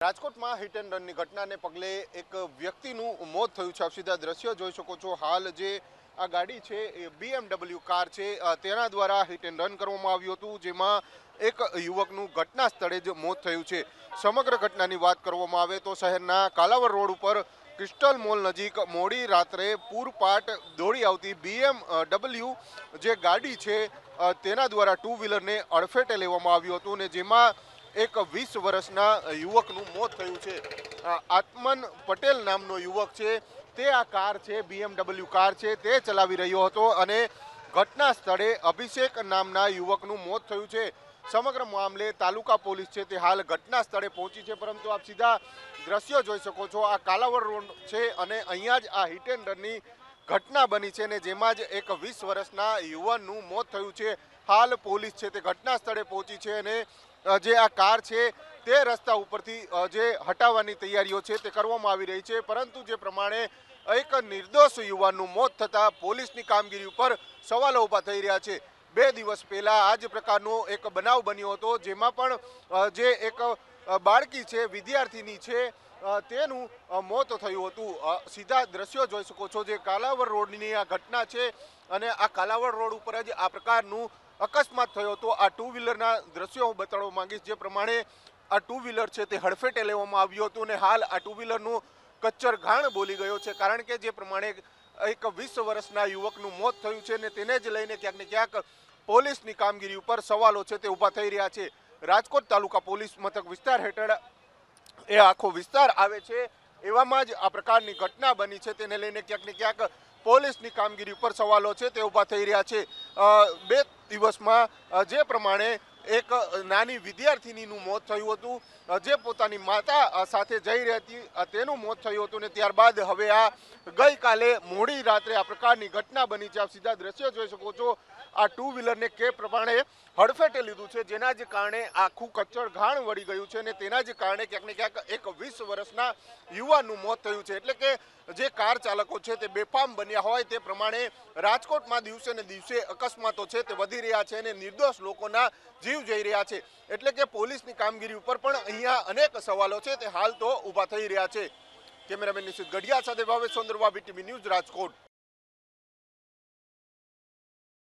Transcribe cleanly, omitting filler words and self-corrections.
રાજકોટમાં hit and રનની ઘટનાને પગલે એક વ્યક્તિનું મોત થયું છે। આપ સીધા દ્રશ્યો જોઈ શકો છો। હાલ જે આ ગાડી છે એ BMW કાર છે, તેના દ્વારા હિટ એન્ડ રન કરવામાં આવ્યું હતું, જેમાં એક યુવકનું ઘટના સ્થળે જ મોત થયું છે। સમગ્ર ઘટનાની વાત કરવામાં આવે તો શહેરના કાલાવડ રોડ ઉપર ક્રિસ્ટલ મોલ નજીક મોડી રાત્રે પૂરપાટ દોડી આવતી BMW જે ગાડી છે તેના દ્વારા ટુ વ્હીલરને અડફેટે લેવામાં આવ્યું હતું, ને જેમાં એક 20 વર્ષના યુવકનું મોત થયું છે। આત્મન પટેલ નામનો યુવક છે, તે આ કાર છે BMW કાર છે તે ચલાવી રહ્યો હતો અને ઘટના સ્થળે અભિષેક નામના યુવકનું મોત થયું છે। સમગ્ર મામલે તાલુકા પોલીસ છે તે હાલ ઘટના સ્થળે પહોંચી છે, પરંતુ આપ સીધા દ્રશ્યો જોઈ શકો છો। આ કાલાવડ રોડ છે અને અહીંયા જ આ હિટ એન્ડ રનની ઘટના બની છે, ને જેમાં જ એક 20 વર્ષના યુવાનનું મોત થયું છે। હાલ પોલીસ છે તે ઘટના સ્થળે પહોંચી છે અને જે આ કાર છે તે રસ્તા ઉપરથી જે હટાવવાની તૈયારીઓ છે તે કરવામાં આવી રહી છે, પરંતુ જે પ્રમાણે એક નિર્દોષ યુવાનનું મોત થતાં પોલીસની કામગીરી ઉપર સવાલો ઊભા થઈ રહ્યા છે। 2 દિવસ પહેલા આ જ પ્રકારનો એક બનાવ બન્યો હતો, જેમાં પણ જે એક બાળકી છે, વિદ્યાર્થીની છે, તેનું મોત થયું હતું। સીધા દ્રશ્યો જોઈ શકો છો, જે કાલાવડ રોડની આ ઘટના છે અને આ કાલાવડ રોડ ઉપર જ આ પ્રકારનું અકસ્માત થયો હતો। આ ટુ વ્હીલરના દ્રશ્યો હું બતાડવા માંગીશ, જે પ્રમાણે આ ટુ વ્હીલર છે તે હડફેટે લેવામાં આવ્યું હતું અને હાલ આ ટુ વ્હીલરનું કચ્ચર ઘાણ બોલી ગયો છે, કારણ કે જે પ્રમાણે એક 20 વર્ષના યુવકનું મોત થયું છે ને તેને જ લઈને ક્યાંક ને ક્યાંક પોલીસની કામગીરી ઉપર સવાલો છે તે ઊભા થઈ રહ્યા છે। રાજકોટ તાલુકા પોલીસ મથક વિસ્તાર હેઠળ એ આખો વિસ્તાર આવે છે, એવામાં જ આ પ્રકારની ઘટના બની છે, તેને લઈને ક્યાંક ને ક્યાંક પોલીસની કામગીરી ઉપર સવાલો છે તે ઊભા થઈ રહ્યા છે। 2 દિવસમાં જે પ્રમાણે એક નાની વિદ્યાર્થીનીનું મોત થયું હતું, જે પોતાની માતા સાથે જઈ રહી હતી, તેનું મોત થયું હતું, ને ત્યારબાદ હવે આ ગઈકાલે મોડી રાત્રે આ પ્રકારની ઘટના બની છે। આપ સીધા દ્રશ્યો જોઈ શકો છો, આ ટુ વ્હીલરને કે પ્રમાણે હડફેટે લીધું છે, જેના જ કારણે આખું કચ્ચર ઘાણ વળી ગયું છે અને તેના જ કારણે ક્યાંક ને ક્યાંક એક 20 વર્ષના યુવાનનું મોત થયું છે। એટલે કે જે કાર ચાલકો છે તે બેફામ બન્યા હોય તે પ્રમાણે રાજકોટમાં દિવસે ને દિવસે અકસ્માતો છે તે વધી રહ્યા છે અને નિર્દોષ લોકોના જીવ જઈ રહ્યા છે। એટલે કે પોલીસની કામગીરી ઉપર પણ અહીંયા અનેક સવાલો છે તે હાલ તો ઊભા થઈ રહ્યા છે। કેમેરામેન નિશિત ગઢિયા સાથે ભાવેશ સોંદરવા, BTV ન્યૂઝ, રાજકોટ।